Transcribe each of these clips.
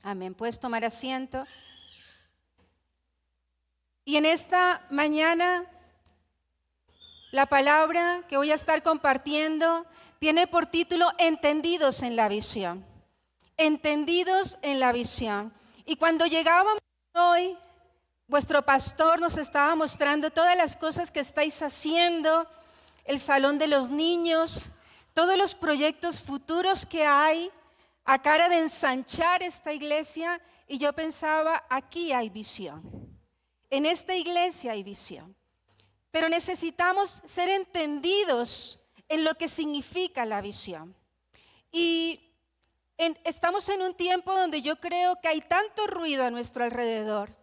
Amén. Puedes tomar asiento. Y en esta mañana, la palabra que voy a estar compartiendo tiene por título Entendidos en la visión. Entendidos en la visión. Y cuando llegábamos hoy, vuestro pastor nos estaba mostrando todas las cosas que estáis haciendo, el salón de los niños, todos los proyectos futuros que hay a cara de ensanchar esta iglesia, y yo pensaba, aquí hay visión. En esta iglesia hay visión. Pero necesitamos ser entendidos en lo que significa la visión. Y estamos en un tiempo donde yo creo que hay tanto ruido a nuestro alrededor.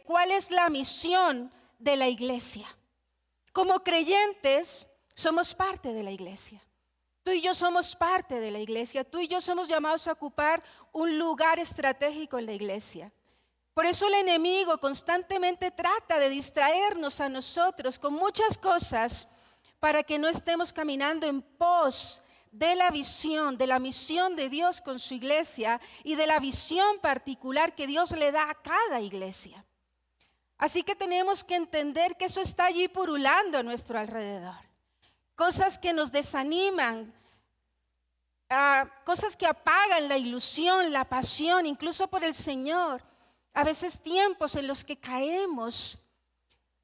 ¿Cuál es la misión de la iglesia? Como creyentes, somos parte de la iglesia. Tú y yo somos parte de la iglesia. Tú y yo somos llamados a ocupar un lugar estratégico en la iglesia. Por eso el enemigo constantemente trata de distraernos a nosotros con muchas cosas para que no estemos caminando en pos de la visión, de la misión de Dios con su iglesia y de la visión particular que Dios le da a cada iglesia. Así que tenemos que entender que eso está allí pululando a nuestro alrededor. Cosas que nos desaniman, cosas que apagan la ilusión, la pasión, incluso por el Señor. A veces tiempos en los que caemos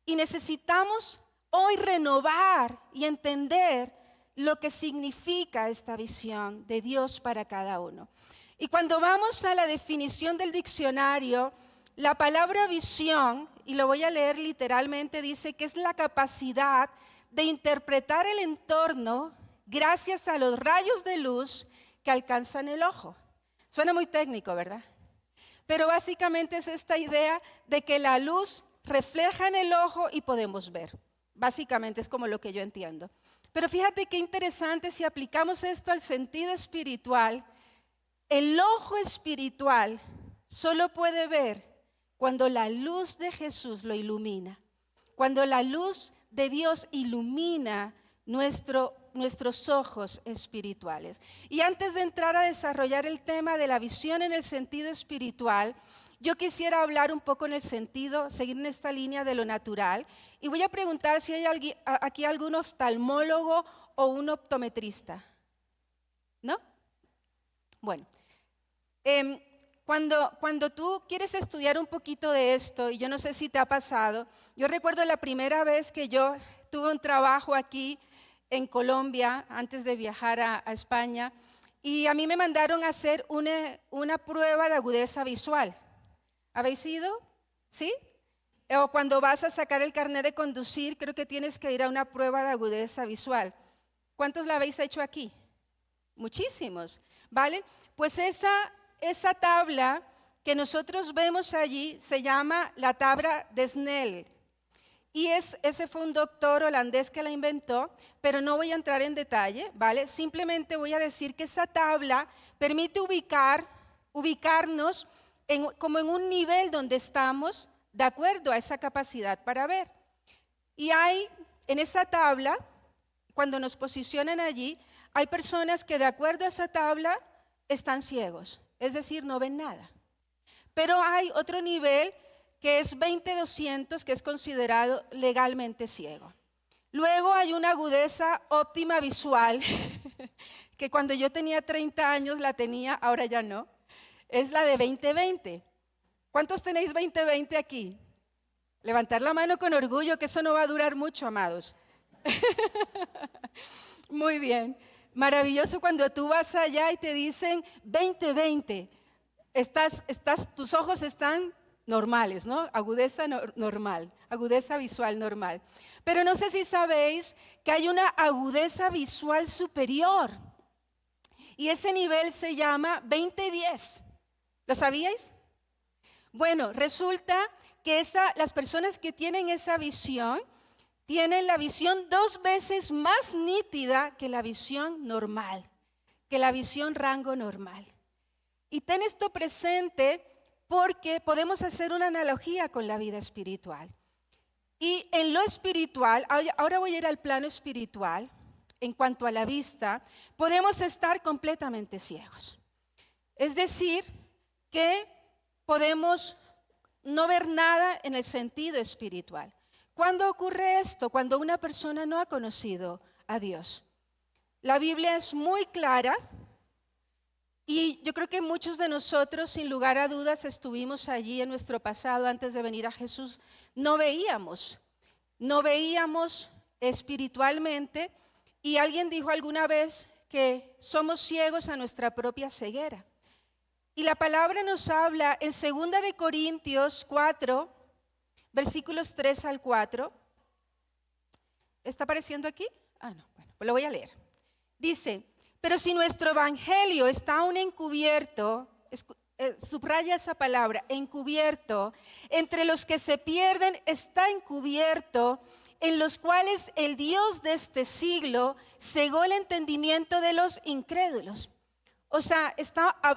y necesitamos hoy renovar y entender lo que significa esta visión de Dios para cada uno. Y cuando vamos a la definición del diccionario, la palabra visión, y lo voy a leer literalmente, dice que es la capacidad de interpretar el entorno gracias a los rayos de luz que alcanzan el ojo. Suena muy técnico, ¿verdad? Pero básicamente es esta idea de que la luz refleja en el ojo y podemos ver. Básicamente es como lo que yo entiendo. Pero fíjate qué interesante si aplicamos esto al sentido espiritual. El ojo espiritual solo puede ver cuando la luz de Jesús lo ilumina, cuando la luz de Dios ilumina nuestros ojos espirituales. Y antes de entrar a desarrollar el tema de la visión en el sentido espiritual, yo quisiera hablar un poco en el sentido, seguir en esta línea de lo natural, y voy a preguntar si hay aquí algún oftalmólogo o un optometrista. ¿No? Bueno. Cuando tú quieres estudiar un poquito de esto, y yo no sé si te ha pasado, yo recuerdo la primera vez que yo tuve un trabajo aquí en Colombia, antes de viajar a España, y a mí me mandaron a hacer una prueba de agudeza visual. ¿Habéis ido? ¿Sí? O cuando vas a sacar el carnet de conducir, creo que tienes que ir a una prueba de agudeza visual. ¿Cuántos la habéis hecho aquí? Muchísimos, ¿vale? Pues esa tabla que nosotros vemos allí se llama la tabla de Snell. Y ese fue un doctor holandés que la inventó, pero no voy a entrar en detalle, ¿vale? Simplemente voy a decir que esa tabla permite ubicarnos como en un nivel donde estamos de acuerdo a esa capacidad para ver. Y hay en esa tabla, cuando nos posicionan allí, hay personas que de acuerdo a esa tabla están ciegos. Es decir, no ven nada. Pero hay otro nivel que es 20-200, que es considerado legalmente ciego. Luego hay una agudeza óptima visual, que cuando yo tenía 30 años la tenía, ahora ya no. Es la de 20-20. ¿Cuántos tenéis 20-20 aquí? Levantar la mano con orgullo, que eso no va a durar mucho, amados. Muy bien. Maravilloso cuando tú vas allá y te dicen 20-20, tus ojos están normales, ¿no? Agudeza normal, agudeza visual normal. Pero no sé si sabéis que hay una agudeza visual superior y ese nivel se llama 20-10. ¿Lo sabíais? Bueno, resulta que las personas que tienen esa visión tienen la visión 2 veces más nítida que la visión normal, que la visión rango normal. Y ten esto presente porque podemos hacer una analogía con la vida espiritual. Y en lo espiritual, ahora voy a ir al plano espiritual, en cuanto a la vista, podemos estar completamente ciegos. Es decir, que podemos no ver nada en el sentido espiritual. ¿Cuándo ocurre esto? Cuando una persona no ha conocido a Dios. La Biblia es muy clara y yo creo que muchos de nosotros, sin lugar a dudas, estuvimos allí en nuestro pasado antes de venir a Jesús. No veíamos espiritualmente, y alguien dijo alguna vez que somos ciegos a nuestra propia ceguera. Y la palabra nos habla en 2 de Corintios 4, versículos 3 al 4. ¿Está apareciendo aquí? No, bueno, pues lo voy a leer. Dice: pero si nuestro evangelio está aún encubierto, subraya esa palabra, encubierto, entre los que se pierden está encubierto, en los cuales el Dios de este siglo cegó el entendimiento de los incrédulos. O sea,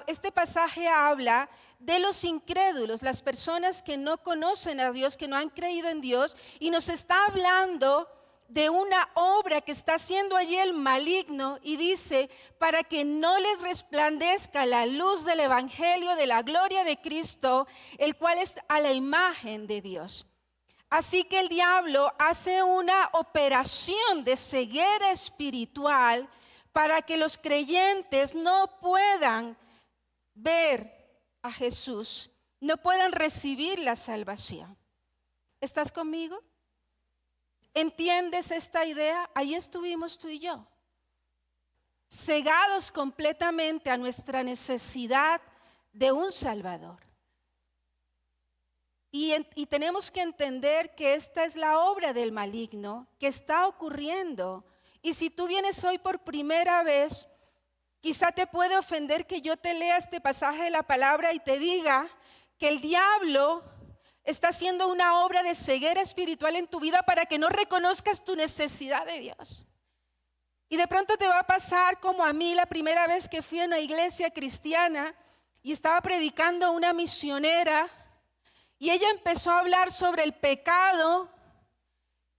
este pasaje habla de los incrédulos, las personas que no conocen a Dios, que no han creído en Dios, y nos está hablando de una obra que está haciendo allí el maligno, y dice: para que no les resplandezca la luz del evangelio de la gloria de Cristo, el cual es a la imagen de Dios. Así que el diablo hace una operación de ceguera espiritual para que los creyentes no puedan ver a Jesús, no puedan recibir la salvación. ¿Estás conmigo? ¿Entiendes esta idea? Ahí estuvimos tú y yo, cegados completamente a nuestra necesidad de un Salvador. Y tenemos que entender que esta es la obra del maligno que está ocurriendo. Y si tú vienes hoy por primera vez, quizá te puede ofender que yo te lea este pasaje de la palabra y te diga que el diablo está haciendo una obra de ceguera espiritual en tu vida para que no reconozcas tu necesidad de Dios. Y de pronto te va a pasar como a mí la primera vez que fui a una iglesia cristiana y estaba predicando una misionera, y ella empezó a hablar sobre el pecado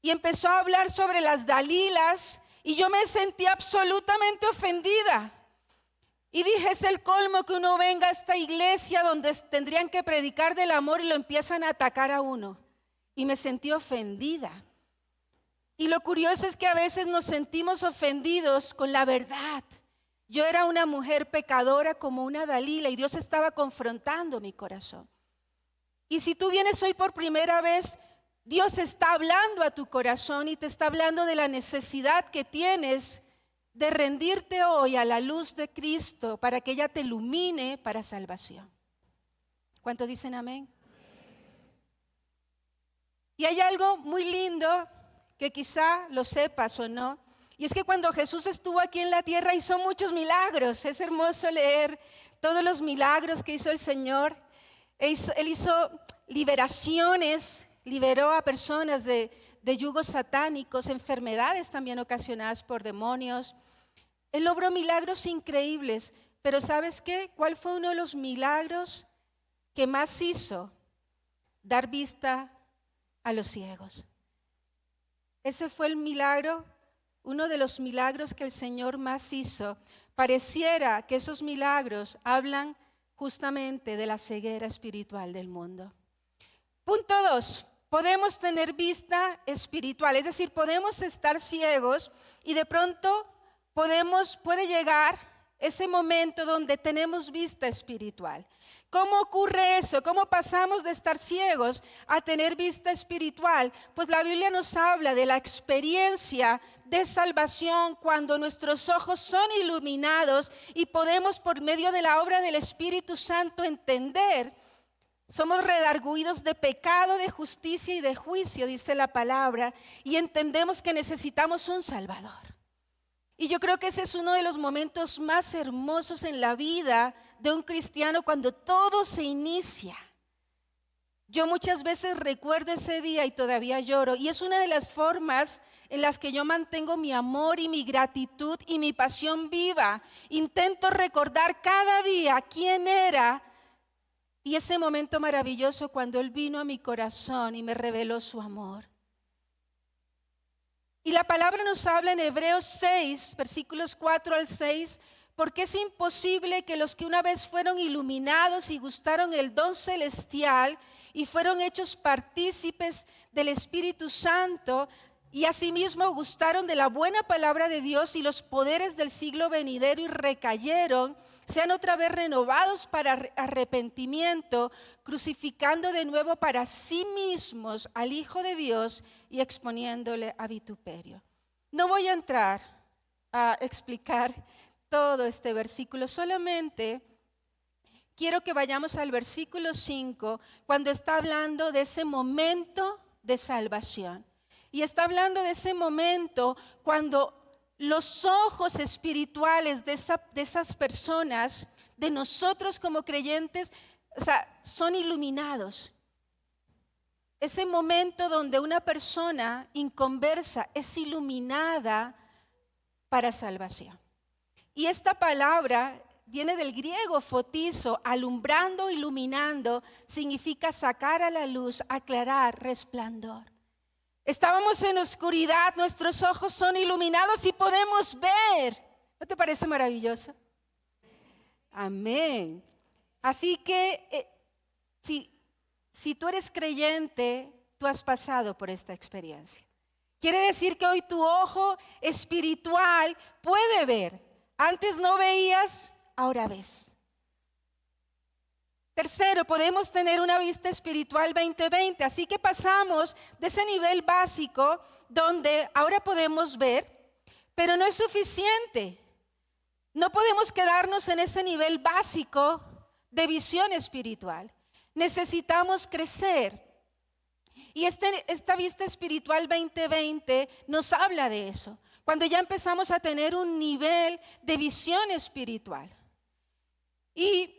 y empezó a hablar sobre las Dalilas, y yo me sentí absolutamente ofendida. Y dije: es el colmo que uno venga a esta iglesia donde tendrían que predicar del amor y lo empiezan a atacar a uno. Y me sentí ofendida. Y lo curioso es que a veces nos sentimos ofendidos con la verdad. Yo era una mujer pecadora como una Dalila y Dios estaba confrontando mi corazón. Y si tú vienes hoy por primera vez, Dios está hablando a tu corazón y te está hablando de la necesidad que tienes de rendirte hoy a la luz de Cristo para que ella te ilumine para salvación. ¿Cuántos dicen amén? Y hay algo muy lindo que quizá lo sepas o no, y es que cuando Jesús estuvo aquí en la tierra hizo muchos milagros. Es hermoso leer todos los milagros que hizo el Señor. Él hizo liberaciones, liberó a personas de yugos satánicos, enfermedades también ocasionadas por demonios. Él logró milagros increíbles, pero ¿sabes qué? ¿Cuál fue uno de los milagros que más hizo? Dar vista a los ciegos. Ese fue el milagro, uno de los milagros que el Señor más hizo. Pareciera que esos milagros hablan justamente de la ceguera espiritual del mundo. Punto 2. Podemos tener vista espiritual, es decir, podemos estar ciegos y de pronto puede llegar ese momento donde tenemos vista espiritual. ¿Cómo ocurre eso? ¿Cómo pasamos de estar ciegos a tener vista espiritual? Pues la Biblia nos habla de la experiencia de salvación cuando nuestros ojos son iluminados y podemos, por medio de la obra del Espíritu Santo, entender. Somos redarguidos de pecado, de justicia y de juicio, dice la palabra, y entendemos que necesitamos un Salvador. Y yo creo que ese es uno de los momentos más hermosos en la vida de un cristiano, cuando todo se inicia. Yo muchas veces recuerdo ese día y todavía lloro, y es una de las formas en las que yo mantengo mi amor y mi gratitud y mi pasión viva. Intento recordar cada día quién era Y ese momento maravilloso cuando Él vino a mi corazón y me reveló su amor. Y la palabra nos habla en Hebreos 6, versículos 4 al 6, porque es imposible que los que una vez fueron iluminados y gustaron el don celestial y fueron hechos partícipes del Espíritu Santo y asimismo gustaron de la buena palabra de Dios y los poderes del siglo venidero y recayeron, sean otra vez renovados para arrepentimiento, crucificando de nuevo para sí mismos al Hijo de Dios y exponiéndole a vituperio. No voy a entrar a explicar todo este versículo, solamente quiero que vayamos al versículo 5, cuando está hablando de ese momento de salvación. Y está hablando de ese momento cuando los ojos espirituales de esas personas, de nosotros como creyentes, son iluminados. Ese momento donde una persona inconversa es iluminada para salvación. Y esta palabra viene del griego fotizo, alumbrando, iluminando, significa sacar a la luz, aclarar, resplandor. Estábamos en oscuridad, nuestros ojos son iluminados y podemos ver. ¿No te parece maravilloso? Amén. Así que si tú eres creyente, tú has pasado por esta experiencia. Quiere decir que hoy tu ojo espiritual puede ver. Antes no veías, ahora ves. Tercero, podemos tener una vista espiritual 20/20, así que pasamos de ese nivel básico donde ahora podemos ver, pero no es suficiente. No podemos quedarnos en ese nivel básico de visión espiritual. Necesitamos crecer. Y esta vista espiritual 20/20 nos habla de eso, cuando ya empezamos a tener un nivel de visión espiritual. Y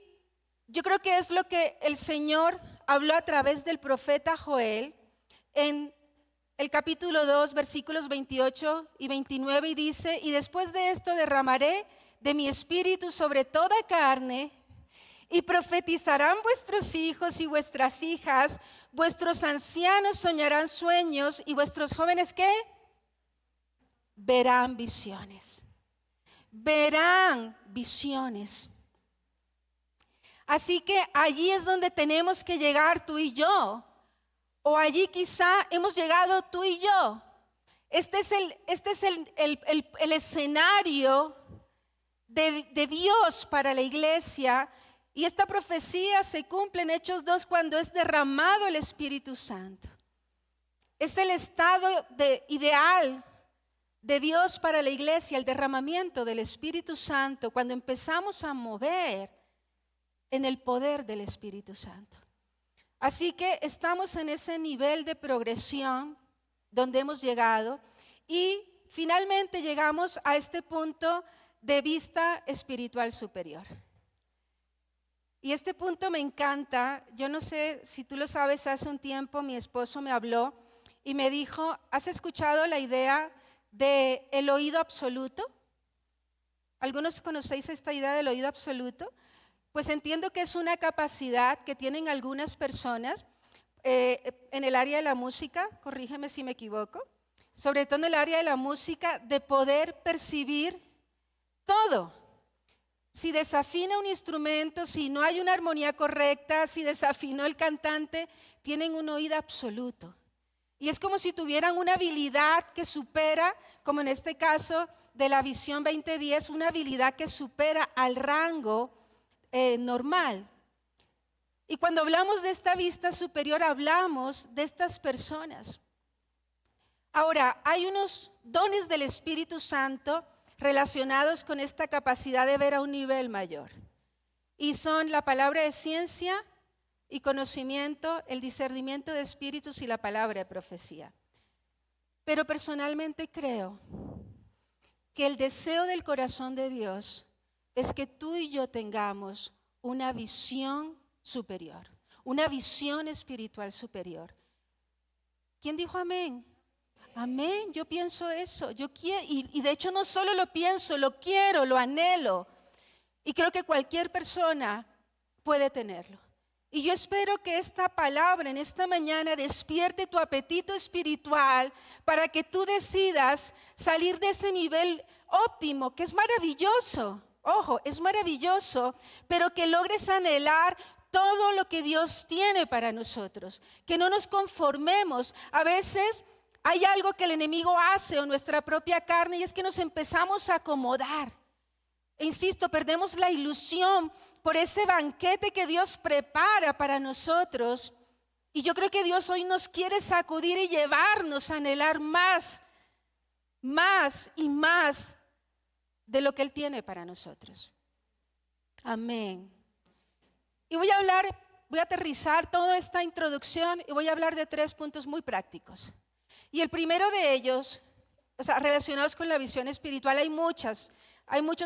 yo creo que es lo que el Señor habló a través del profeta Joel en el capítulo 2, versículos 28 y 29, y dice: y después de esto derramaré de mi espíritu sobre toda carne, y profetizarán vuestros hijos y vuestras hijas, vuestros ancianos soñarán sueños, y vuestros jóvenes, ¿qué? Verán visiones. Verán visiones. Así que allí es donde tenemos que llegar tú y yo. O allí quizá hemos llegado tú y yo. Este es el escenario de Dios para la iglesia. Y esta profecía se cumple en Hechos 2 cuando es derramado el Espíritu Santo. Es el estado ideal de Dios para la iglesia, el derramamiento del Espíritu Santo, cuando empezamos a mover en el poder del Espíritu Santo. Así que estamos en ese nivel de progresión donde hemos llegado y finalmente llegamos a este punto de vista espiritual superior. Y este punto me encanta. Yo no sé si tú lo sabes, hace un tiempo mi esposo me habló y me dijo: ¿has escuchado la idea del oído absoluto? ¿Algunos conocéis esta idea del oído absoluto? Pues entiendo que es una capacidad que tienen algunas personas en el área de la música, corrígeme si me equivoco, sobre todo en el área de la música, de poder percibir todo. Si desafina un instrumento, si no hay una armonía correcta, si desafinó el cantante, tienen un oído absoluto. Y es como si tuvieran una habilidad que supera, como en este caso de la visión 2010, una habilidad que supera al rango normal. Y cuando hablamos de esta vista superior, hablamos de estas personas. Ahora, hay unos dones del Espíritu Santo relacionados con esta capacidad de ver a un nivel mayor. Y son la palabra de ciencia y conocimiento, el discernimiento de espíritus y la palabra de profecía. Pero personalmente creo que el deseo del corazón de Dios es que tú y yo tengamos una visión superior, una visión espiritual superior. ¿Quién dijo amén? Amén, yo pienso eso. Yo quiero, y de hecho no solo lo pienso, lo quiero, lo anhelo. Y creo que cualquier persona puede tenerlo. Y yo espero que esta palabra en esta mañana despierte tu apetito espiritual para que tú decidas salir de ese nivel óptimo, que es maravilloso. Ojo, es maravilloso, pero que logres anhelar todo lo que Dios tiene para nosotros. Que no nos conformemos. A veces hay algo que el enemigo hace o nuestra propia carne y es que nos empezamos a acomodar. E insisto, perdemos la ilusión por ese banquete que Dios prepara para nosotros. Y yo creo que Dios hoy nos quiere sacudir y llevarnos a anhelar más y más de lo que Él tiene para nosotros. Amén. Y voy a aterrizar toda esta introducción y voy a hablar de 3 puntos muy prácticos. Y el primero de ellos, relacionados con la visión espiritual, hay muchos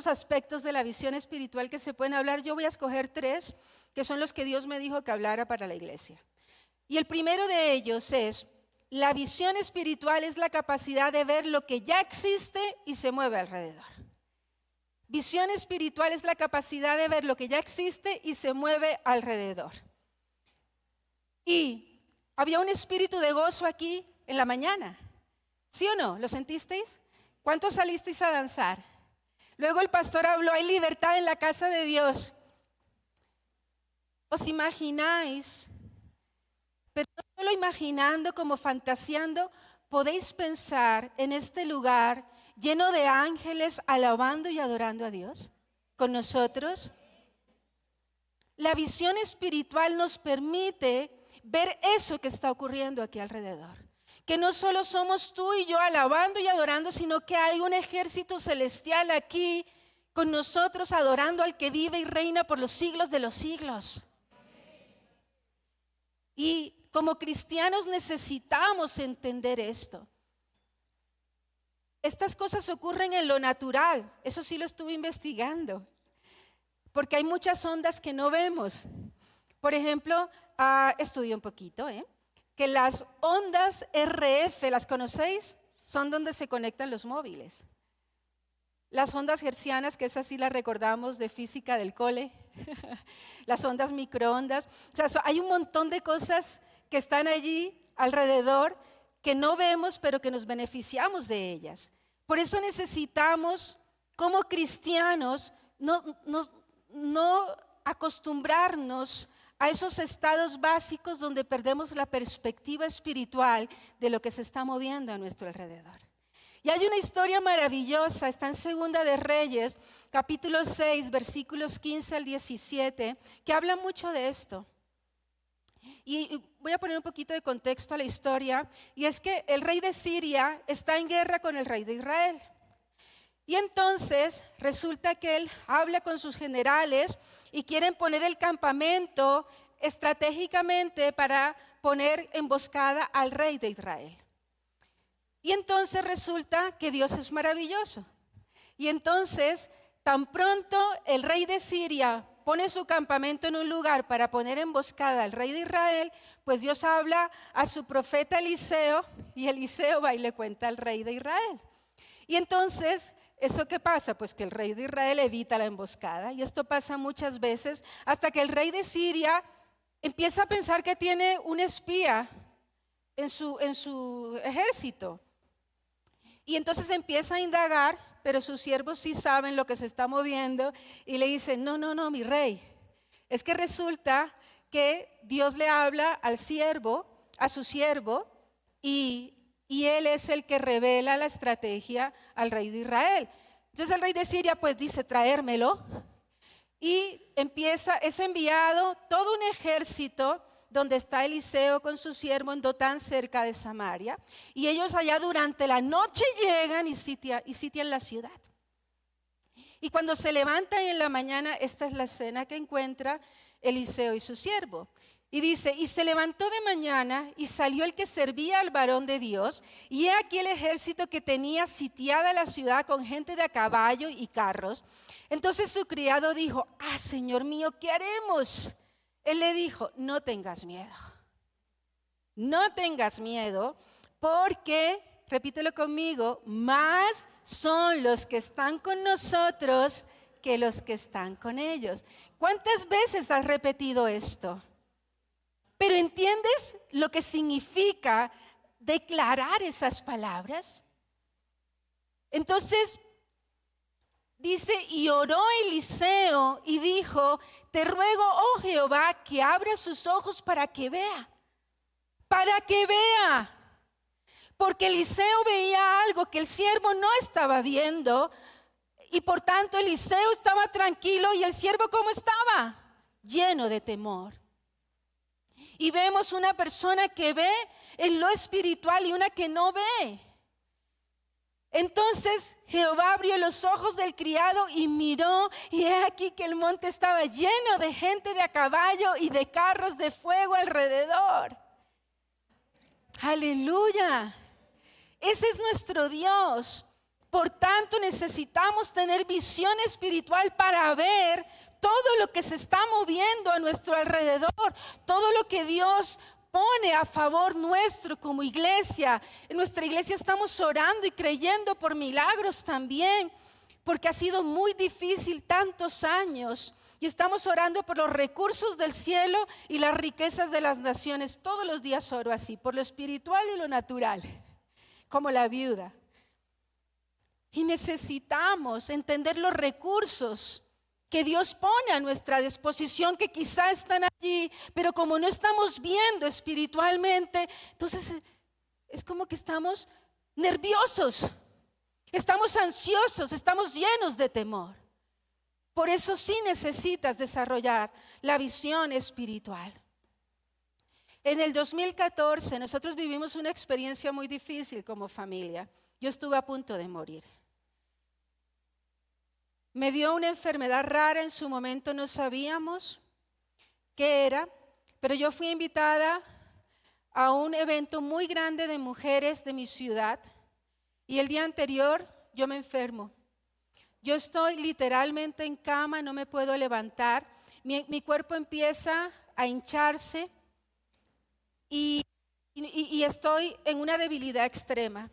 aspectos de la visión espiritual que se pueden hablar. Yo voy a escoger 3, que son los que Dios me dijo que hablara para la iglesia. Y el primero de ellos es, la visión espiritual es la capacidad de ver lo que ya existe y se mueve alrededor. Visión espiritual es la capacidad de ver lo que ya existe y se mueve alrededor. Y había un espíritu de gozo aquí en la mañana. ¿Sí o no? ¿Lo sentisteis? ¿Cuántos salisteis a danzar? Luego el pastor habló, hay libertad en la casa de Dios. ¿Os imagináis? Pero no solo imaginando, como fantaseando, podéis pensar en este lugar lleno de ángeles alabando y adorando a Dios con nosotros. La visión espiritual nos permite ver eso que está ocurriendo aquí alrededor. Que no solo somos tú y yo alabando y adorando, sino que hay un ejército celestial aquí con nosotros adorando al que vive y reina por los siglos de los siglos. Y como cristianos necesitamos entender esto. Estas cosas ocurren en lo natural, eso sí lo estuve investigando, porque hay muchas ondas que no vemos. Por ejemplo, estudié un poquito, que las ondas RF, ¿las conocéis? Son donde se conectan los móviles. Las ondas hertzianas, que esas sí las recordamos de física del cole, las ondas microondas, o sea, hay un montón de cosas que están allí alrededor que no vemos, pero que nos beneficiamos de ellas. Por eso necesitamos, como cristianos, no acostumbrarnos a esos estados básicos donde perdemos la perspectiva espiritual de lo que se está moviendo a nuestro alrededor. Y hay una historia maravillosa, está en Segunda de Reyes, capítulo 6, versículos 15 al 17, que habla mucho de esto. Y voy a poner un poquito de contexto a la historia, y es que el rey de Siria está en guerra con el rey de Israel. Y entonces resulta que él habla con sus generales y quieren poner el campamento estratégicamente para poner emboscada al rey de Israel. Y entonces resulta que Dios es maravilloso. Y entonces, tan pronto el rey de Siria pone su campamento en un lugar para poner emboscada al rey de Israel, pues Dios habla a su profeta Eliseo y Eliseo va y le cuenta al rey de Israel. Y entonces, ¿eso qué pasa? Pues que el rey de Israel evita la emboscada, y esto pasa muchas veces hasta que el rey de Siria empieza a pensar que tiene un espía en su ejército. Y entonces empieza a indagar, pero sus siervos sí saben lo que se está moviendo y le dicen, no, mi rey, es que resulta que Dios le habla al siervo, a su siervo, y él es el que revela la estrategia al rey de Israel. Entonces el rey de Siria pues dice, traérmelo, y es enviado todo un ejército donde está Eliseo con su siervo en Dotán, cerca de Samaria, y ellos allá durante la noche llegan y sitian la ciudad. Y cuando se levantan en la mañana, esta es la escena que encuentra Eliseo y su siervo. Y dice, y se levantó de mañana y salió el que servía al varón de Dios, y he aquí el ejército que tenía sitiada la ciudad con gente de a caballo y carros. Entonces su criado dijo, Señor mío, ¿qué haremos? Él le dijo, no tengas miedo, porque, repítelo conmigo, más son los que están con nosotros que los que están con ellos. ¿Cuántas veces has repetido esto? Pero ¿entiendes lo que significa declarar esas palabras? Entonces, dice, y oró Eliseo y dijo, te ruego, oh Jehová, que abra sus ojos para que vea. Para que vea. Porque Eliseo veía algo que el siervo no estaba viendo. Y por tanto Eliseo estaba tranquilo y el siervo ¿cómo estaba? Lleno de temor. Y vemos una persona que ve en lo espiritual y una que no ve. Entonces Jehová abrió los ojos del criado y miró, y he aquí que el monte estaba lleno de gente de a caballo y de carros de fuego alrededor. Aleluya. Ese es nuestro Dios. Por tanto, necesitamos tener visión espiritual para ver todo lo que se está moviendo a nuestro alrededor, todo lo que Dios pone a favor nuestro como iglesia. En nuestra iglesia estamos orando y creyendo por milagros también, porque ha sido muy difícil tantos años. Y estamos orando por los recursos del cielo y las riquezas de las naciones. Todos los días oro así, por lo espiritual y lo natural, como la viuda. Y necesitamos entender los recursos que Dios pone a nuestra disposición, que quizá están allí, pero como no estamos viendo espiritualmente, entonces es como que estamos nerviosos, estamos ansiosos, estamos llenos de temor. Por eso sí necesitas desarrollar la visión espiritual. En el 2014 nosotros vivimos una experiencia muy difícil como familia. Yo estuve a punto de morir. Me dio una enfermedad rara, en su momento no sabíamos qué era, pero yo fui invitada a un evento muy grande de mujeres de mi ciudad y el día anterior yo me enfermo. Yo estoy literalmente en cama, no me puedo levantar, mi cuerpo empieza a hincharse y estoy en una debilidad extrema.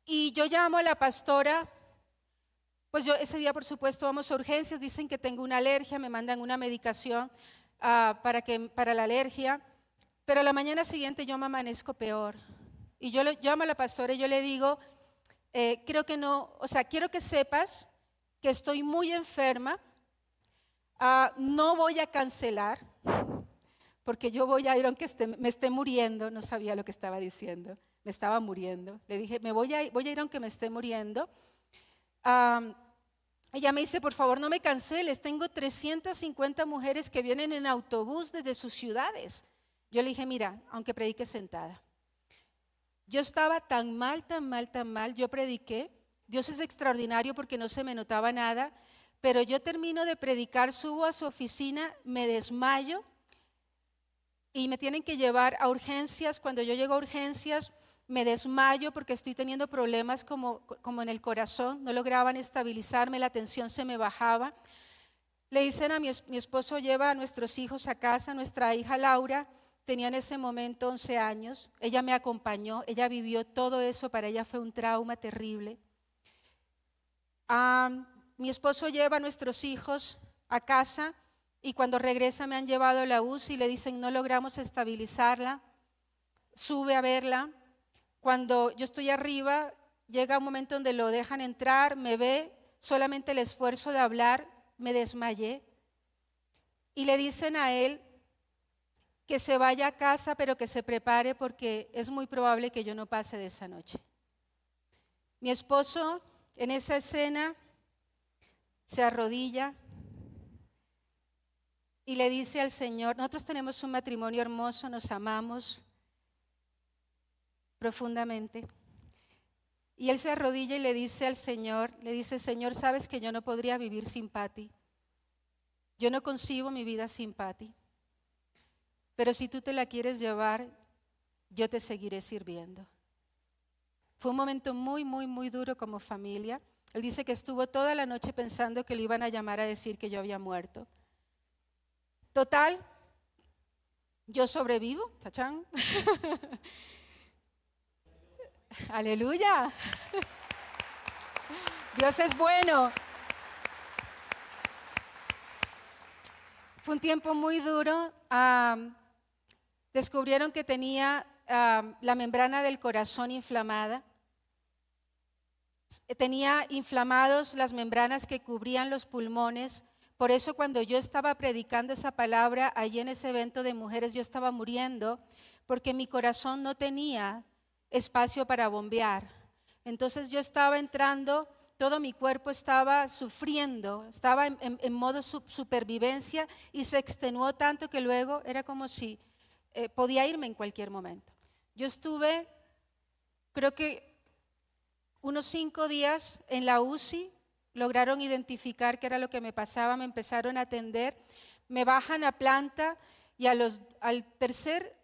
Y yo llamo a la pastora. Pues yo ese día, por supuesto, vamos a urgencias, dicen que tengo una alergia, me mandan una medicación para la alergia, pero a la mañana siguiente yo me amanezco peor. Y yo llamo a la pastora y yo le digo, creo que no, o sea, quiero que sepas que estoy muy enferma, no voy a cancelar, porque yo voy a ir aunque me esté muriendo, no sabía lo que estaba diciendo, me estaba muriendo. Le dije, voy a ir aunque me esté muriendo. Ella me dice, por favor no me canceles, tengo 350 mujeres que vienen en autobús desde sus ciudades. Yo le dije, mira, aunque predique sentada. Yo estaba tan mal, yo prediqué. Dios es extraordinario porque no se me notaba nada, pero yo termino de predicar, subo a su oficina, me desmayo y me tienen que llevar a urgencias. Cuando yo llego a urgencias, me desmayo porque estoy teniendo problemas como en el corazón, no lograban estabilizarme, la tensión se me bajaba. Le dicen a mi esposo, lleva a nuestros hijos a casa, nuestra hija Laura tenía en ese momento 11 años, ella me acompañó, ella vivió todo eso, para ella fue un trauma terrible. Mi esposo lleva a nuestros hijos a casa y cuando regresa me han llevado a la UCI y le dicen, no logramos estabilizarla, sube a verla. Cuando yo estoy arriba, llega un momento donde lo dejan entrar, me ve, solamente el esfuerzo de hablar, me desmayé. Y le dicen a él que se vaya a casa, pero que se prepare porque es muy probable que yo no pase de esa noche. Mi esposo en esa escena se arrodilla y le dice al Señor, nosotros tenemos un matrimonio hermoso, nos amamos profundamente. Y él se arrodilla y le dice al Señor, Señor, sabes que yo no podría vivir sin Pati. Yo no concibo mi vida sin Pati. Pero si tú te la quieres llevar, yo te seguiré sirviendo. Fue un momento muy, muy, muy duro como familia. Él dice que estuvo toda la noche pensando que le iban a llamar a decir que yo había muerto. Total, yo sobrevivo, tachán. Aleluya. Dios es bueno. Fue un tiempo muy duro descubrieron que tenía la membrana del corazón inflamada. Tenía inflamados las membranas que cubrían los pulmones. Por eso cuando yo estaba predicando esa palabra allí en ese evento de mujeres, yo estaba muriendo porque mi corazón no tenía espacio para bombear. Entonces yo estaba entrando, todo mi cuerpo estaba sufriendo, estaba en modo supervivencia y se extenuó tanto que luego era como si podía irme en cualquier momento. Yo estuve, creo que unos 5 días en la UCI, lograron identificar qué era lo que me pasaba, me empezaron a atender, me bajan a planta y al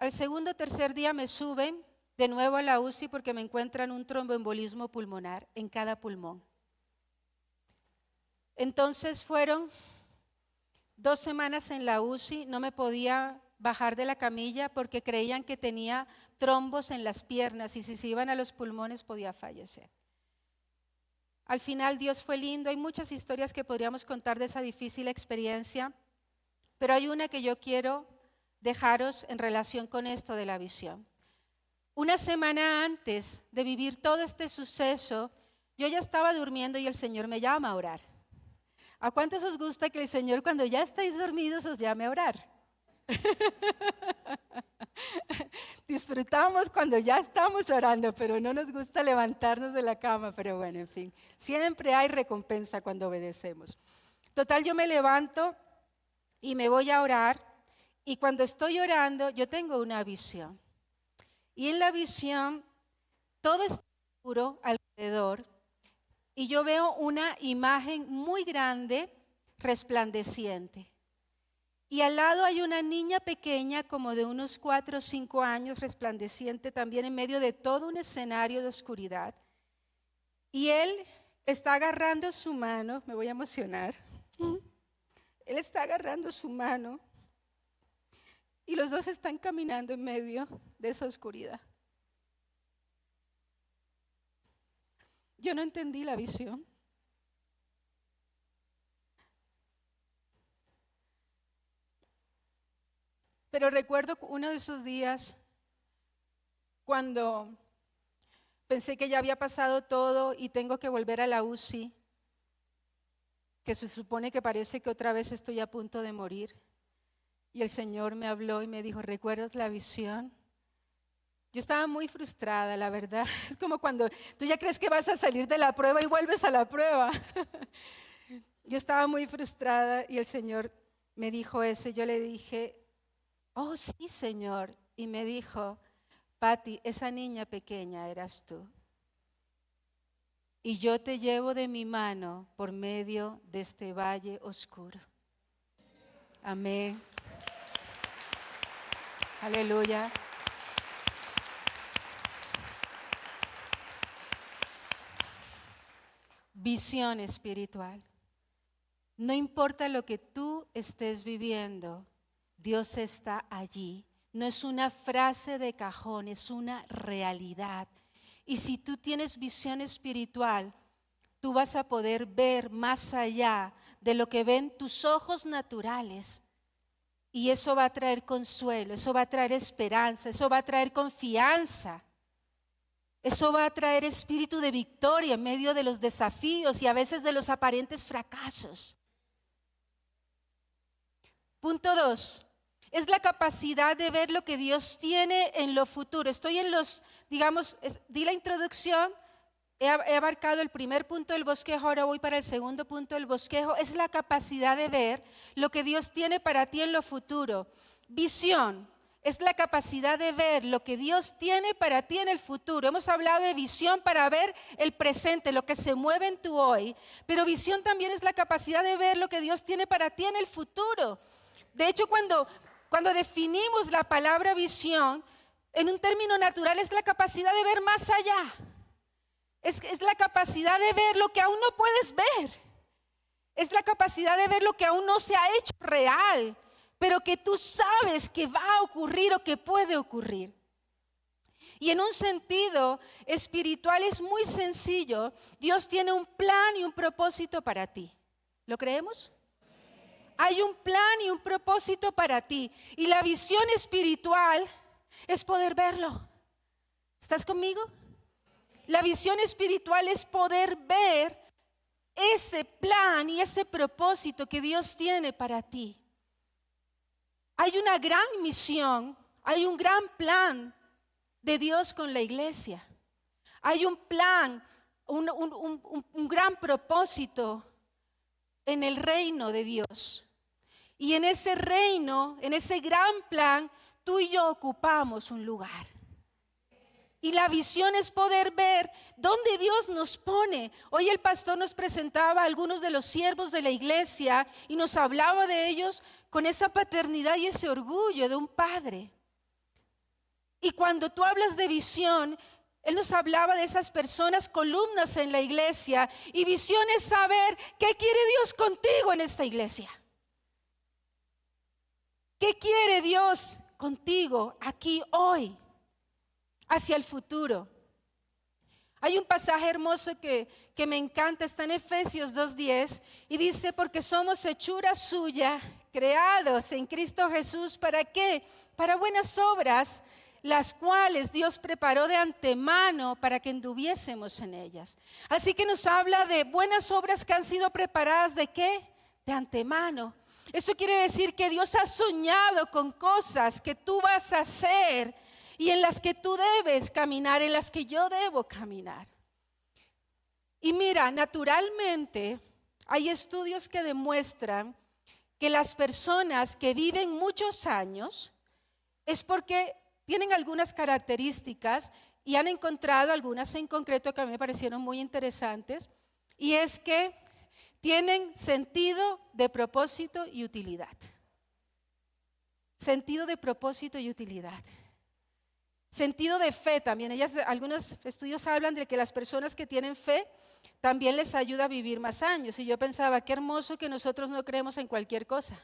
segundo o tercer día me suben de nuevo a la UCI porque me encuentran un tromboembolismo pulmonar en cada pulmón. Entonces fueron 2 semanas en la UCI, no me podía bajar de la camilla porque creían que tenía trombos en las piernas y si se iban a los pulmones podía fallecer. Al final Dios fue lindo, hay muchas historias que podríamos contar de esa difícil experiencia, pero hay una que yo quiero dejaros en relación con esto de la visión. Una semana antes de vivir todo este suceso, yo ya estaba durmiendo y el Señor me llama a orar. ¿A cuántos os gusta que el Señor cuando ya estáis dormidos os llame a orar? Disfrutamos cuando ya estamos orando, pero no nos gusta levantarnos de la cama, pero bueno, en fin, siempre hay recompensa cuando obedecemos. Total, yo me levanto y me voy a orar y cuando estoy orando yo tengo una visión y en la visión todo está oscuro alrededor y yo veo una imagen muy grande resplandeciente. Y al lado hay una niña pequeña como de unos 4 o 5 años, resplandeciente también en medio de todo un escenario de oscuridad. Y él está agarrando su mano, me voy a emocionar, él está agarrando su mano y los dos están caminando en medio de esa oscuridad. Yo no entendí la visión. Pero recuerdo uno de esos días cuando pensé que ya había pasado todo y tengo que volver a la UCI, que se supone que parece que otra vez estoy a punto de morir. Y el Señor me habló y me dijo, ¿recuerdas la visión? Yo estaba muy frustrada, la verdad. Es como cuando tú ya crees que vas a salir de la prueba y vuelves a la prueba. Yo estaba muy frustrada y el Señor me dijo eso. Y yo le dije, oh sí, Señor. Y me dijo, Pati, esa niña pequeña eras tú. Y yo te llevo de mi mano por medio de este valle oscuro. Amén. Aleluya. Visión espiritual. No importa lo que tú estés viviendo, Dios está allí. No es una frase de cajón, es una realidad. Y si tú tienes visión espiritual, tú vas a poder ver más allá de lo que ven tus ojos naturales. Y eso va a traer consuelo, eso va a traer esperanza, eso va a traer confianza. Eso va a traer espíritu de victoria en medio de los desafíos y a veces de los aparentes fracasos. Punto 2. Es la capacidad de ver lo que Dios tiene en lo futuro. Estoy en di la introducción, he abarcado el primer punto del bosquejo, ahora voy para el segundo punto del bosquejo. Es la capacidad de ver lo que Dios tiene para ti en lo futuro. Visión. Es la capacidad de ver lo que Dios tiene para ti en el futuro. Hemos hablado de visión para ver el presente, lo que se mueve en tu hoy. Pero visión también es la capacidad de ver lo que Dios tiene para ti en el futuro. De hecho, cuando definimos la palabra visión, en un término natural es la capacidad de ver más allá. Es la capacidad de ver lo que aún no puedes ver. Es la capacidad de ver lo que aún no se ha hecho real, pero que tú sabes que va a ocurrir o que puede ocurrir. Y en un sentido espiritual es muy sencillo. Dios tiene un plan y un propósito para ti. ¿Lo creemos? Hay un plan y un propósito para ti. Y la visión espiritual es poder verlo. ¿Estás conmigo? La visión espiritual es poder ver ese plan y ese propósito que Dios tiene para ti. Hay una gran misión, hay un gran plan de Dios con la iglesia. Hay un plan, un gran propósito en el reino de Dios. Y en ese reino, en ese gran plan, tú y yo ocupamos un lugar. Y la visión es poder ver dónde Dios nos pone. Hoy el pastor nos presentaba a algunos de los siervos de la iglesia y nos hablaba de ellos con esa paternidad y ese orgullo de un padre. Y cuando tú hablas de visión, él nos hablaba de esas personas, columnas en la iglesia. Y visión es saber qué quiere Dios contigo en esta iglesia. ¿Qué quiere Dios contigo aquí hoy? Hacia el futuro. Hay un pasaje hermoso que me encanta, está en Efesios 2:10 y dice, porque somos hechura suya, creados en Cristo Jesús, ¿para qué? Para buenas obras, las cuales Dios preparó de antemano para que anduviésemos en ellas. Así que nos habla de buenas obras que han sido preparadas, ¿de qué? De antemano. Eso quiere decir que Dios ha soñado con cosas que tú vas a hacer y en las que tú debes caminar, en las que yo debo caminar. Y mira, naturalmente hay estudios que demuestran que las personas que viven muchos años es porque tienen algunas características y han encontrado algunas en concreto que a mí me parecieron muy interesantes, y es que tienen sentido de propósito y utilidad. Sentido de propósito y utilidad. Sentido de fe también. Algunos estudios hablan de que las personas que tienen fe también les ayuda a vivir más años. Y yo pensaba, qué hermoso que nosotros no creemos en cualquier cosa.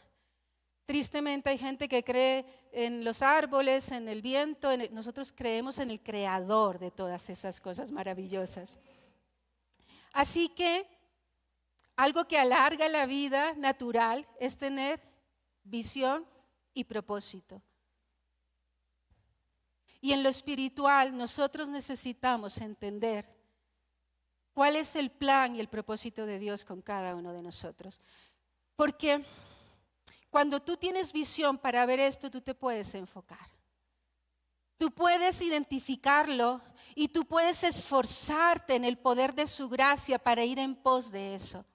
Tristemente hay gente que cree en los árboles, en el viento. Nosotros creemos en el creador de todas esas cosas maravillosas. Así que algo que alarga la vida natural es tener visión y propósito. Y en lo espiritual nosotros necesitamos entender cuál es el plan y el propósito de Dios con cada uno de nosotros. Porque cuando tú tienes visión para ver esto, tú te puedes enfocar. Tú puedes identificarlo y tú puedes esforzarte en el poder de su gracia para ir en pos de eso.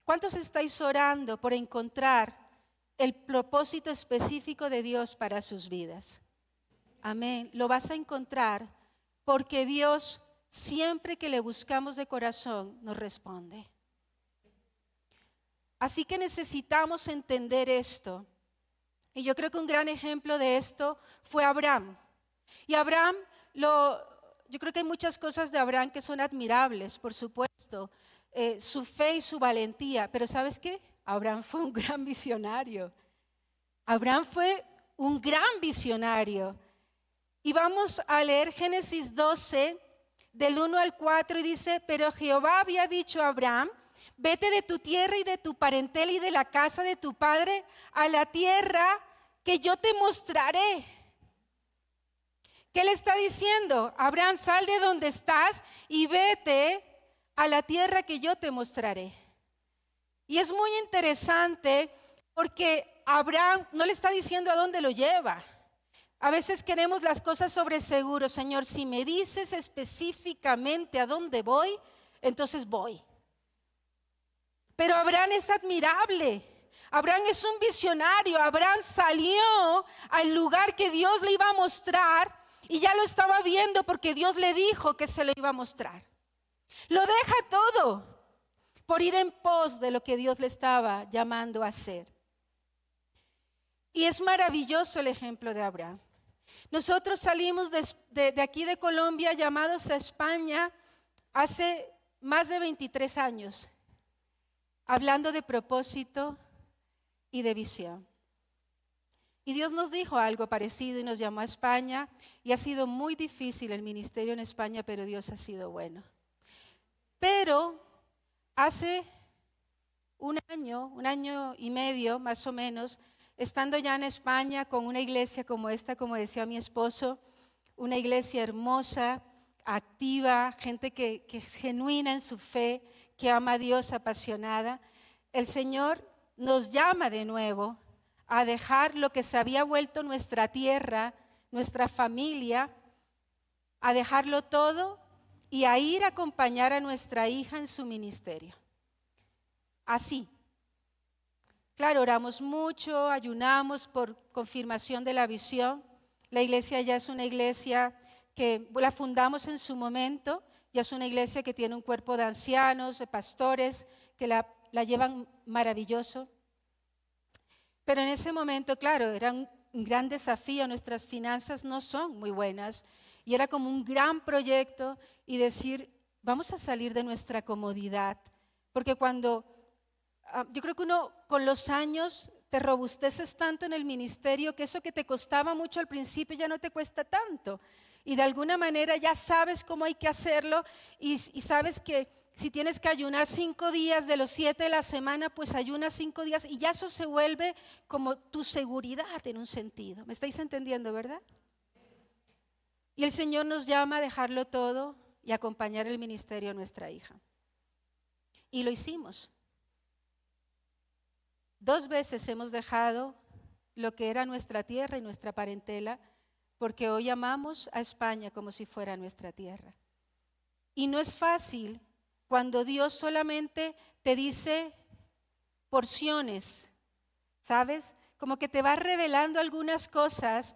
¿Cuántos estáis orando por encontrar el propósito específico de Dios para sus vidas? Amén. Lo vas a encontrar porque Dios, siempre que le buscamos de corazón, nos responde. Así que necesitamos entender esto. Y yo creo que un gran ejemplo de esto fue Abraham. Y Abraham, yo creo que hay muchas cosas de Abraham que son admirables, por supuesto. Su fe y su valentía. Pero ¿sabes qué? Abraham fue un gran visionario. Abraham fue un gran visionario. Y vamos a leer Génesis 12, del 1 al 4, y dice, pero Jehová había dicho a Abraham, vete de tu tierra y de tu parentela y de la casa de tu padre a la tierra que yo te mostraré. ¿Qué le está diciendo? Abraham, sal de donde estás y vete a la tierra que yo te mostraré. Y es muy interesante porque Abraham no le está diciendo a dónde lo lleva. A veces queremos las cosas sobre seguro. Señor, si me dices específicamente a dónde voy, entonces voy. Pero Abraham es admirable. Abraham es un visionario. Abraham salió al lugar que Dios le iba a mostrar y ya lo estaba viendo porque Dios le dijo que se lo iba a mostrar. Lo deja todo por ir en pos de lo que Dios le estaba llamando a hacer. Y es maravilloso el ejemplo de Abraham. Nosotros salimos de aquí de Colombia llamados a España hace más de 23 años, hablando de propósito y de visión. Y Dios nos dijo algo parecido y nos llamó a España, y ha sido muy difícil el ministerio en España, pero Dios ha sido bueno. Pero hace un año y medio más o menos, estando ya en España con una iglesia como esta, como decía mi esposo, una iglesia hermosa, activa, gente que es genuina en su fe, que ama a Dios apasionada. El Señor nos llama de nuevo a dejar lo que se había vuelto nuestra tierra, nuestra familia, a dejarlo todo y a ir a acompañar a nuestra hija en su ministerio. Así. Claro, oramos mucho, ayunamos por confirmación de la visión. La iglesia ya es una iglesia que la fundamos en su momento, ya es una iglesia que tiene un cuerpo de ancianos, de pastores, que la llevan maravilloso. Pero en ese momento, claro, era un gran desafío, nuestras finanzas no son muy buenas y era como un gran proyecto y decir, vamos a salir de nuestra comodidad, porque yo creo que uno con los años te robusteces tanto en el ministerio que eso que te costaba mucho al principio ya no te cuesta tanto. Y de alguna manera ya sabes cómo hay que hacerlo y sabes que si tienes que ayunar 5 días de los 7 de la semana, pues ayunas 5 días y ya eso se vuelve como tu seguridad en un sentido. ¿Me estáis entendiendo, verdad? Y el Señor nos llama a dejarlo todo y acompañar el ministerio a nuestra hija. Y lo hicimos. 2 veces hemos dejado lo que era nuestra tierra y nuestra parentela, porque hoy amamos a España como si fuera nuestra tierra. Y no es fácil cuando Dios solamente te dice porciones, ¿sabes? Como que te va revelando algunas cosas,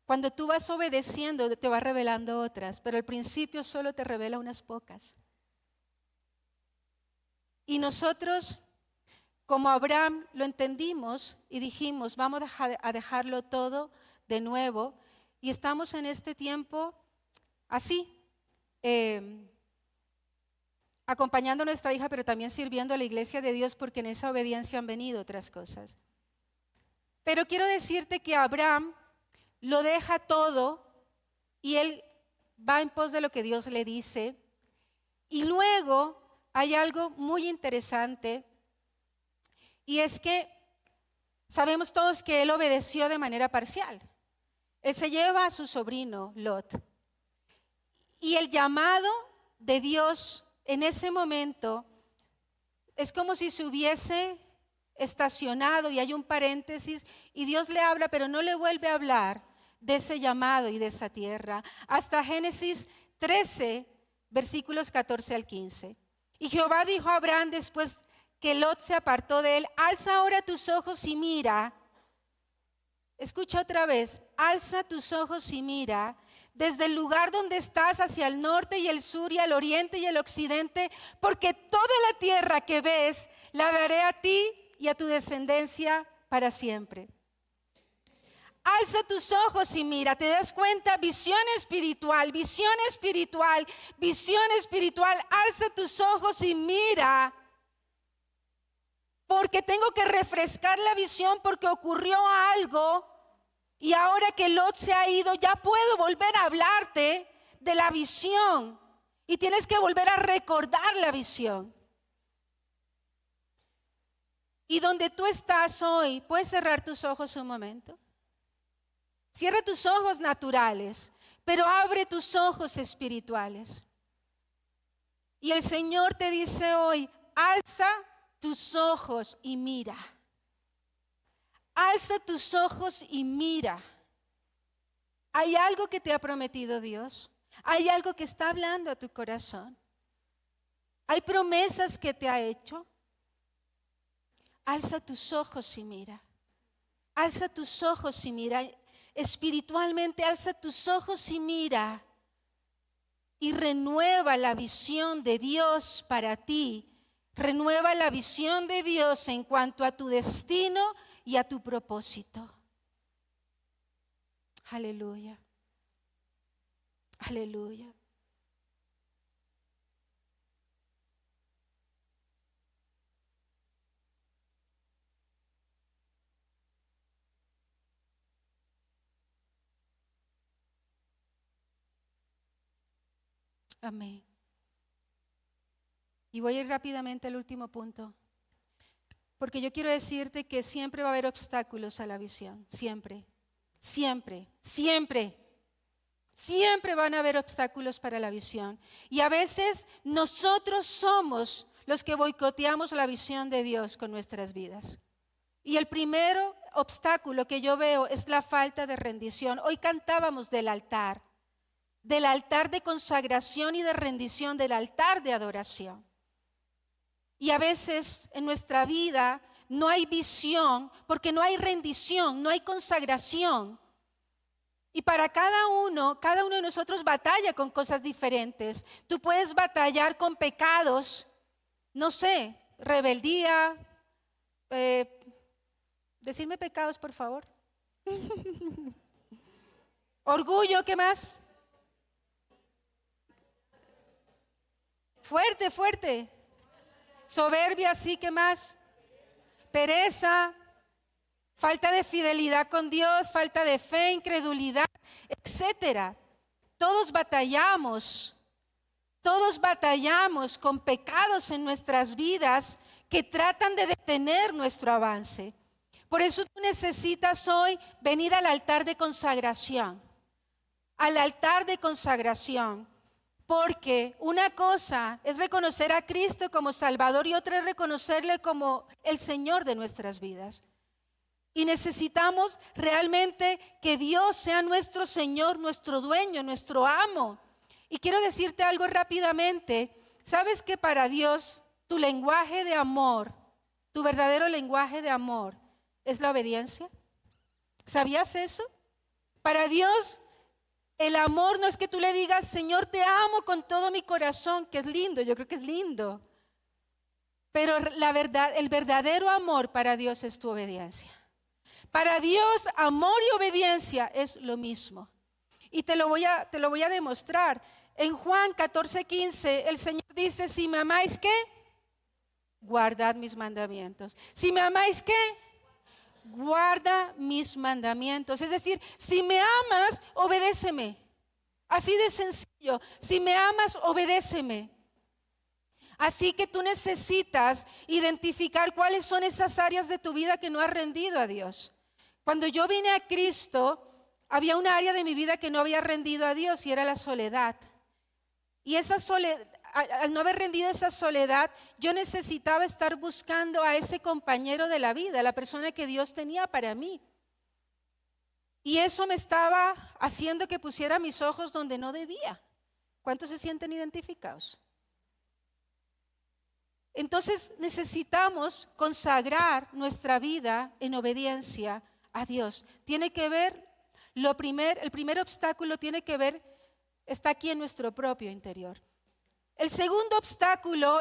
cuando tú vas obedeciendo te va revelando otras, pero al principio solo te revela unas pocas. Y nosotros, como Abraham, lo entendimos y dijimos, vamos a dejarlo todo de nuevo. Y estamos en este tiempo así, acompañando a nuestra hija, pero también sirviendo a la iglesia de Dios, porque en esa obediencia han venido otras cosas. Pero quiero decirte que Abraham lo deja todo y él va en pos de lo que Dios le dice. Y luego hay algo muy interesante, y es que sabemos todos que él obedeció de manera parcial. Él se lleva a su sobrino Lot. Y el llamado de Dios en ese momento es como si se hubiese estacionado y hay un paréntesis y Dios le habla, pero no le vuelve a hablar de ese llamado y de esa tierra hasta Génesis 13, versículos 14 al 15. Y Jehová dijo a Abraham después que Lot se apartó de él, alza ahora tus ojos y mira. Escucha otra vez, alza tus ojos y mira desde el lugar donde estás hacia el norte y el sur y al oriente y el occidente, porque toda la tierra que ves la daré a ti y a tu descendencia para siempre. Alza tus ojos y mira, ¿te das cuenta? Visión espiritual, visión espiritual, visión espiritual. Alza tus ojos y mira, porque tengo que refrescar la visión porque ocurrió algo. Y ahora que Lot se ha ido, ya puedo volver a hablarte de la visión. Y tienes que volver a recordar la visión. Y donde tú estás hoy, ¿puedes cerrar tus ojos un momento? Cierra tus ojos naturales, pero abre tus ojos espirituales. Y el Señor te dice hoy, alza tus ojos y mira. Alza tus ojos y mira. ¿Hay algo que te ha prometido Dios? ¿Hay algo que está hablando a tu corazón? ¿Hay promesas que te ha hecho? Alza tus ojos y mira. Alza tus ojos y mira. Espiritualmente, alza tus ojos y mira. Y renueva la visión de Dios para ti. Renueva la visión de Dios en cuanto a tu destino y a tu propósito. Aleluya. Aleluya. Amén. Y voy a ir rápidamente al último punto. porque yo quiero decirte que siempre va a haber obstáculos a la visión, siempre, siempre, siempre. Siempre van a haber obstáculos para la visión. Y a veces nosotros somos los que boicoteamos la visión de Dios con nuestras vidas. Y el primer obstáculo que yo veo es la falta de rendición. Hoy cantábamos del altar de consagración y de rendición, del altar de adoración. Y a veces en nuestra vida no hay visión porque no hay rendición, no hay consagración. Y para cada uno de nosotros batalla con cosas diferentes. Tú puedes batallar con pecados, no sé, rebeldía. Decirme pecados, por favor. Orgullo, ¿qué más? Fuerte, fuerte. Soberbia, sí, ¿qué más? Pereza. Falta de fidelidad con Dios, falta de fe, incredulidad, etcétera. Todos batallamos con pecados en nuestras vidas que tratan de detener nuestro avance. Por eso tú necesitas hoy venir al altar de consagración, porque una cosa es reconocer a Cristo como Salvador y otra es reconocerle como el Señor de nuestras vidas. Y necesitamos realmente que Dios sea nuestro Señor, nuestro dueño, nuestro amo. Y quiero decirte algo rápidamente. ¿Sabes que para Dios tu lenguaje de amor, tu verdadero lenguaje de amor es la obediencia? ¿Sabías eso? Para Dios el amor no es que tú le digas, Señor, te amo con todo mi corazón, que es lindo, yo creo que es lindo. Pero la verdad, el verdadero amor para Dios es tu obediencia. Para Dios, amor y obediencia es lo mismo. Y te lo voy a demostrar. En Juan 14:15, el Señor dice, si me amáis, ¿qué? Guardad mis mandamientos. Si me amáis, ¿qué? Guarda mis mandamientos. Es decir, si me amas, obedéceme. Así de sencillo. Si me amas, obedéceme. Así que tú necesitas identificar cuáles son esas áreas de tu vida que no has rendido a Dios. Cuando yo vine a Cristo, había una área de mi vida que no había rendido a Dios y era la soledad. Y esa soledad, al no haber rendido esa soledad, yo necesitaba estar buscando a ese compañero de la vida, la persona que Dios tenía para mí. Y eso me estaba haciendo que pusiera mis ojos donde no debía. ¿Cuántos se sienten identificados? Entonces necesitamos consagrar nuestra vida en obediencia a Dios. Tiene que ver, el primer obstáculo tiene que ver, está aquí en nuestro propio interior. El segundo obstáculo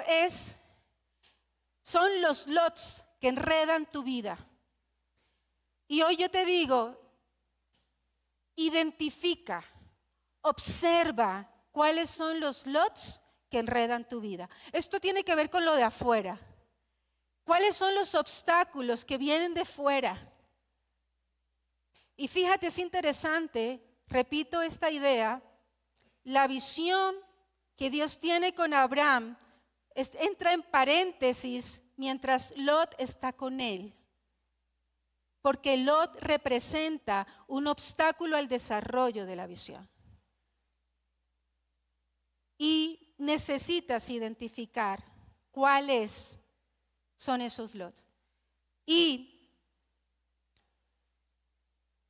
son los lots que enredan tu vida. Y hoy yo te digo, identifica, observa cuáles son los lots que enredan tu vida. Esto tiene que ver con lo de afuera. ¿Cuáles son los obstáculos que vienen de fuera? Y fíjate, es interesante, repito esta idea, la visión que Dios tiene con Abraham entra en paréntesis mientras Lot está con él. Porque Lot representa un obstáculo al desarrollo de la visión. Y necesitas identificar cuáles son esos Lot. Y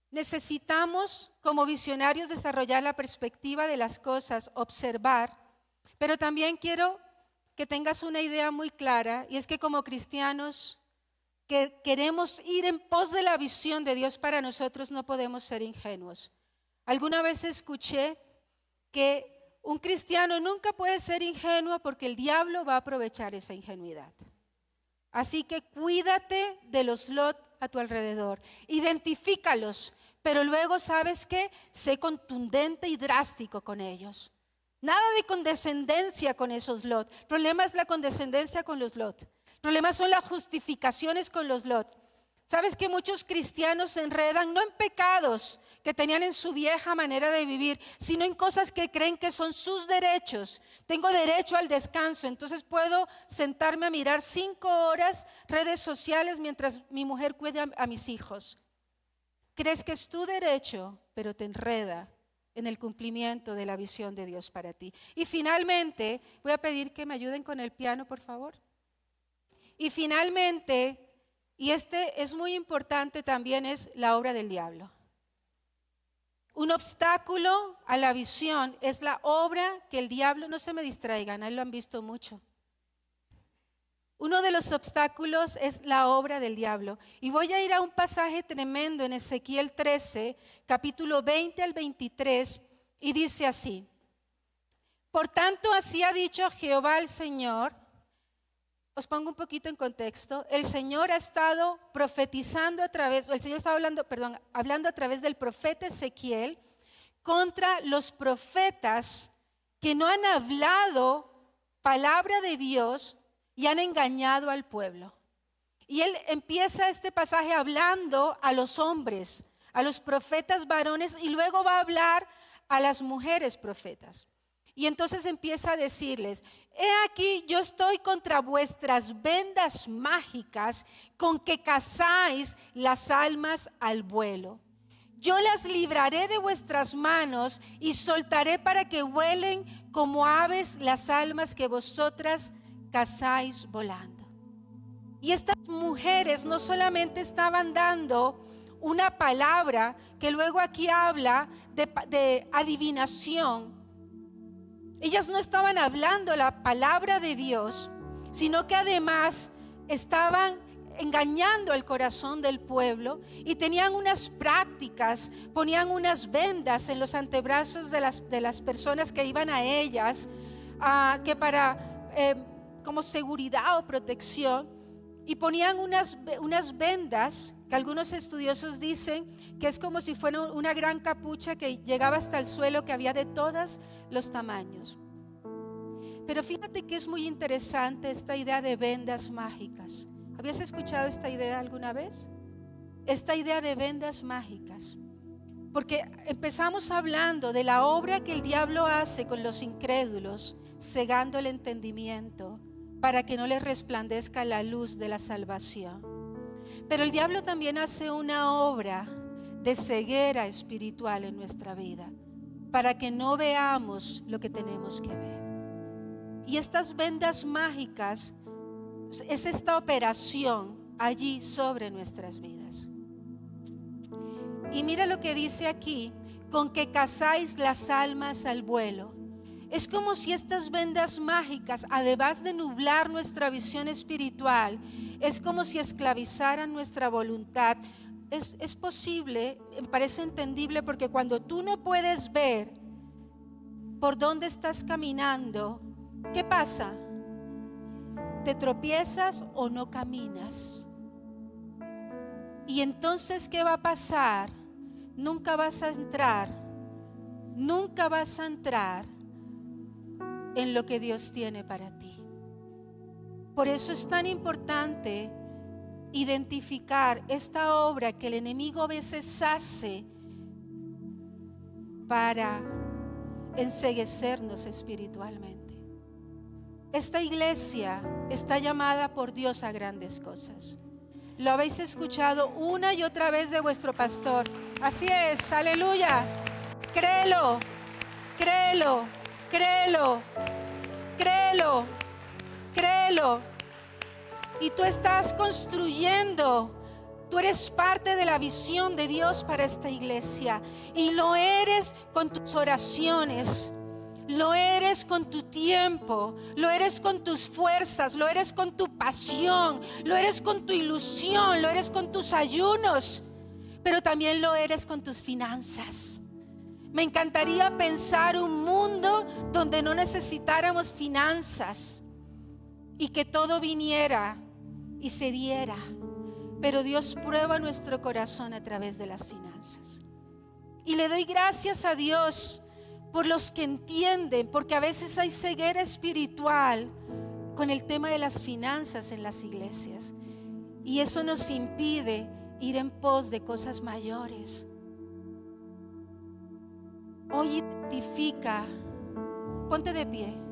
necesitamos como visionarios desarrollar la perspectiva de las cosas, observar, pero también quiero que tengas una idea muy clara, y es que como cristianos que queremos ir en pos de la visión de Dios para nosotros, no podemos ser ingenuos. Alguna vez escuché que un cristiano nunca puede ser ingenuo porque el diablo va a aprovechar esa ingenuidad. Así que cuídate de los Lot a tu alrededor, identifícalos, pero luego, ¿sabes qué? Sé contundente y drástico con ellos. Nada de condescendencia con esos Lot. El problema es la condescendencia con los Lot. El problema son las justificaciones con los Lot. Sabes que muchos cristianos se enredan no en pecados que tenían en su vieja manera de vivir, sino en cosas que creen que son sus derechos. Tengo derecho al descanso, entonces puedo sentarme a mirar 5 horas redes sociales mientras mi mujer cuida a mis hijos. Crees que es tu derecho, pero te enreda en el cumplimiento de la visión de Dios para ti. Y finalmente, voy a pedir que me ayuden con el piano, por favor. Y finalmente, y este es muy importante también, es la obra del diablo. Un obstáculo a la visión es la obra que el diablo, no se me distraigan, ahí lo han visto mucho. Uno de los obstáculos es la obra del diablo. Y voy a ir a un pasaje tremendo en Ezequiel 13, capítulo 20 al 23, y dice así: por tanto, así ha dicho Jehová el Señor. Os pongo un poquito en contexto. El Señor ha estado profetizando hablando a través del profeta Ezequiel contra los profetas que no han hablado palabra de Dios y han engañado al pueblo. Y él empieza este pasaje hablando a los hombres, a los profetas varones, y luego va a hablar a las mujeres profetas. Y entonces empieza a decirles: he aquí, yo estoy contra vuestras vendas mágicas con que cazáis las almas al vuelo. Yo las libraré de vuestras manos y soltaré para que vuelen como aves las almas que vosotras cazáis volando. Y estas mujeres no solamente estaban dando una palabra, que luego aquí habla de adivinación. Ellas no estaban hablando la palabra de Dios, sino que además estaban engañando el corazón del pueblo y tenían unas prácticas, ponían unas vendas en los antebrazos de las personas que iban a ellas, que para como seguridad o protección, y ponían unas vendas que algunos estudiosos dicen que es como si fuera una gran capucha que llegaba hasta el suelo, que había de todos los tamaños. Pero fíjate que es muy interesante esta idea de vendas mágicas. ¿Habías escuchado esta idea alguna vez? Esta idea de vendas mágicas. Porque empezamos hablando de la obra que el diablo hace con los incrédulos, cegando el entendimiento para que no les resplandezca la luz de la salvación. Pero el diablo también hace una obra de ceguera espiritual en nuestra vida, para que no veamos lo que tenemos que ver. Y estas vendas mágicas es esta operación allí sobre nuestras vidas. Y mira lo que dice aquí: con que cazáis las almas al vuelo. Es como si estas vendas mágicas, además de nublar nuestra visión espiritual, es como si esclavizaran nuestra voluntad. Es posible, me parece entendible, porque cuando tú no puedes ver por dónde estás caminando, ¿qué pasa? Te tropiezas o no caminas. Y entonces, ¿qué va a pasar? Nunca vas a entrar en lo que Dios tiene para ti. Por eso es tan importante identificar esta obra que el enemigo a veces hace para enceguecernos espiritualmente. Esta iglesia está llamada por Dios a grandes cosas. Lo habéis escuchado una y otra vez de vuestro pastor. Así es, aleluya. Créelo, créelo, créelo, créelo, créelo. Y tú estás construyendo. Tú eres parte de la visión de Dios para esta iglesia. Y lo eres con tus oraciones. Lo eres con tu tiempo, lo eres con tus fuerzas, lo eres con tu pasión, lo eres con tu ilusión, lo eres con tus ayunos, pero también lo eres con tus finanzas. Me encantaría pensar un mundo donde no necesitáramos finanzas y que todo viniera y se diera, pero Dios prueba nuestro corazón a través de las finanzas. Y le doy gracias a Dios por los que entienden, porque a veces hay ceguera espiritual con el tema de las finanzas en las iglesias. Y eso nos impide ir en pos de cosas mayores. Hoy identifica, ponte de pie.